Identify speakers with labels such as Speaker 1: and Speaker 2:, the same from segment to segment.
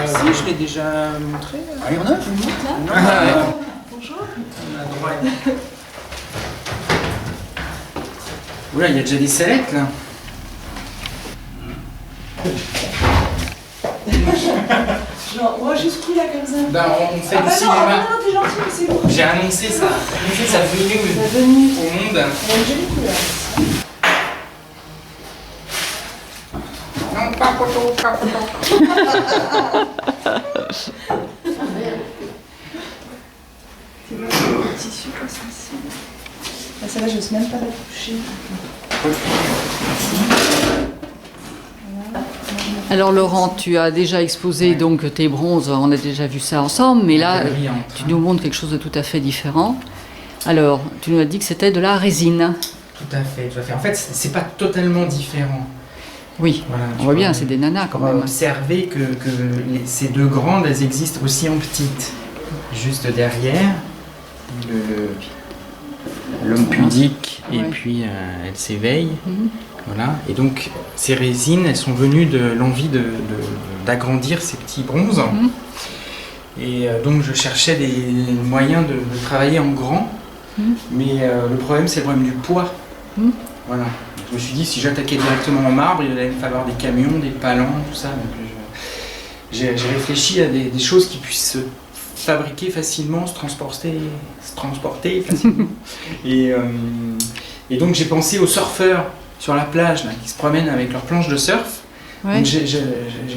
Speaker 1: Si, je l'ai déjà montré.
Speaker 2: Ah, il y en a
Speaker 3: Je monte là.
Speaker 1: Ouais.
Speaker 3: Bonjour.
Speaker 1: Oula, il y a déjà des sellettes là.
Speaker 3: Genre, moi jusqu'où là comme ça?
Speaker 1: Ben, on fait
Speaker 3: Ah
Speaker 1: du
Speaker 3: bah non,
Speaker 1: cinéma.
Speaker 3: non, t'es gentil, mais c'est bon.
Speaker 1: J'ai annoncé ça. Ça venue
Speaker 3: La venue.
Speaker 1: au monde.
Speaker 3: Elle a une jolie couleur.
Speaker 1: Non, pas photo, pas photo.
Speaker 3: Tu vois, le tissu comme ça. Ah, celle-là, j'ose même pas la toucher.
Speaker 4: Alors Laurent, tu as déjà exposé donc tes bronzes, on a déjà vu ça ensemble, mais là tu nous montres quelque chose de tout à fait différent. Alors, tu nous as dit que c'était de la résine.
Speaker 1: Tout à fait, tout à fait. En fait, c'est pas totalement différent.
Speaker 4: Oui,
Speaker 1: Voilà,
Speaker 4: on voit bien, c'est des nanas quand
Speaker 1: On va
Speaker 4: même.
Speaker 1: observer que ces deux grandes, elles existent aussi en petites. Juste derrière, l'homme pudique, et
Speaker 4: Ouais.
Speaker 1: puis elle s'éveille.
Speaker 4: Mhm.
Speaker 1: Voilà. Et donc, ces résines, elles sont venues de l'envie d'agrandir ces petits bronzes.
Speaker 4: Mhm.
Speaker 1: Et donc, je cherchais des moyens de travailler en grand.
Speaker 4: Mhm.
Speaker 1: Mais le problème, c'est le problème du poids.
Speaker 4: Mhm.
Speaker 1: Voilà. Je me suis dit, si j'attaquais directement en marbre, il allait me falloir des camions, des palans, tout ça. Donc, j'ai réfléchi à des choses qui puissent se fabriquer facilement, se transporter facilement. Et donc, j'ai pensé aux surfeurs sur la plage là, qui se promènent avec leurs planches de surf.
Speaker 4: Ouais.
Speaker 1: Donc, j'ai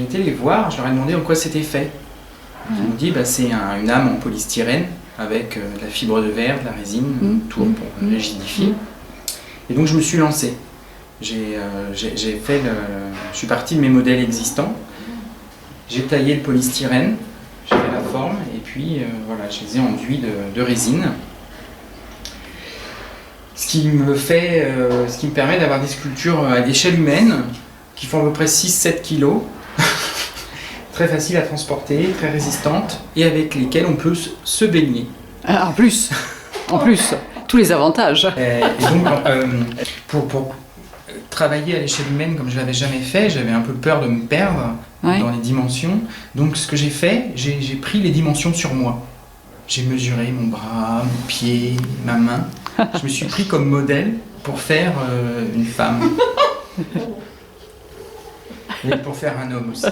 Speaker 1: été les voir, je leur ai demandé en quoi c'était fait. Ils m'ont dit, bah, c'est une âme en polystyrène avec de la fibre de verre, de la résine, tout pour rigidifier. Et donc je me suis lancé. Je suis parti de mes modèles existants. J'ai taillé le polystyrène, j'ai fait la forme et puis voilà, je les ai enduits de résine. Ce qui me permet d'avoir des sculptures à l'échelle humaine qui font à peu près 6-7 kilos. Très faciles à transporter, très résistantes et avec lesquelles on peut se baigner.
Speaker 4: Ah, en plus, tous les avantages.
Speaker 1: Et donc, pour travailler à l'échelle humaine comme je l'avais jamais fait, j'avais un peu peur de me perdre dans les dimensions. Donc ce que j'ai fait, j'ai pris les dimensions sur moi. J'ai mesuré mon bras, mon pied, ma main. Je me suis pris comme modèle pour faire une femme. Et pour faire un homme aussi.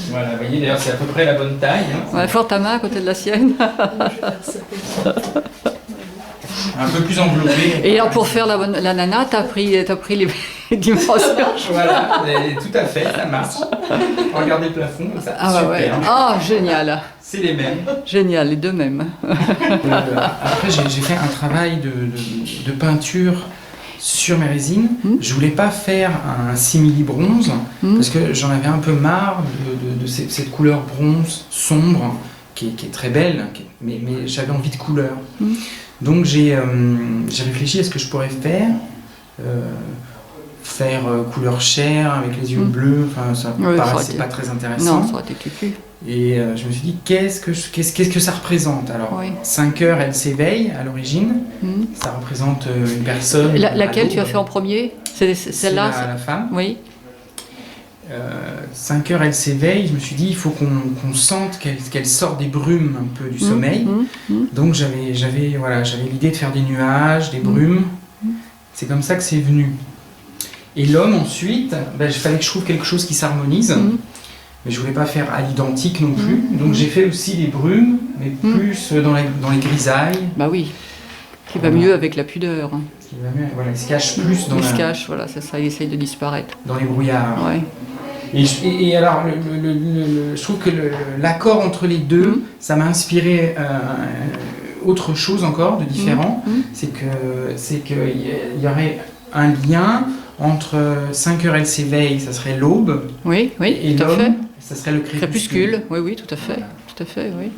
Speaker 1: Voilà, vous voyez, d'ailleurs c'est à peu près la bonne taille. Hein.
Speaker 4: On va faire ta main à côté de la sienne.
Speaker 1: Un peu plus enveloppé.
Speaker 4: Et alors pour faire la nana, t'as pris les dimensions.
Speaker 1: Voilà, tout à fait, ça marche. Regardez le plafond, ça.
Speaker 4: Ah bah
Speaker 1: super.
Speaker 4: ouais. Ah, génial.
Speaker 1: C'est les mêmes.
Speaker 4: Génial, les deux mêmes.
Speaker 1: Après, j'ai fait un travail de peinture sur mes résines. Je voulais pas faire un simili-bronze parce que j'en avais un peu marre de cette couleur bronze sombre qui est très belle, mais j'avais envie de couleur. Donc j'ai réfléchi à ce que je pourrais faire couleur chair avec les yeux bleus, enfin ça me paraissait pas très intéressant.
Speaker 4: Non, ça aurait été cucu.
Speaker 1: Et je me suis dit qu'est-ce que ça représente alors. 5 heures elle s'éveille à l'origine, ça représente une personne.
Speaker 4: Laquelle tu as fait en premier? C'est celle-là?
Speaker 1: C'est la femme.
Speaker 4: Oui.
Speaker 1: 5 heures elle s'éveille, je me suis dit il faut qu'on sente qu'elle sort des brumes un peu du sommeil. Donc j'avais l'idée de faire des nuages, des brumes. C'est comme ça que c'est venu. Et l'homme ensuite, il fallait que je trouve quelque chose qui s'harmonise. Mais je voulais pas faire à l'identique non plus. Donc j'ai fait aussi des brumes, mais plus dans les grisailles.
Speaker 4: Bah oui, qui va mieux avec la pudeur.
Speaker 1: Qui va mieux, voilà, il se cache plus dans
Speaker 4: il se cache, voilà, c'est ça, il essaye de disparaître.
Speaker 1: Dans les brouillards.
Speaker 4: Ouais.
Speaker 1: Et alors, je trouve que l'accord entre les deux, ça m'a inspiré autre chose encore de différent. C'est qu'il y aurait un lien entre 5 heures elle s'éveille, ça serait l'aube.
Speaker 4: Oui,
Speaker 1: et
Speaker 4: tout à fait.
Speaker 1: ça serait le crépuscule.
Speaker 4: Oui, tout à fait. Tout à fait, oui.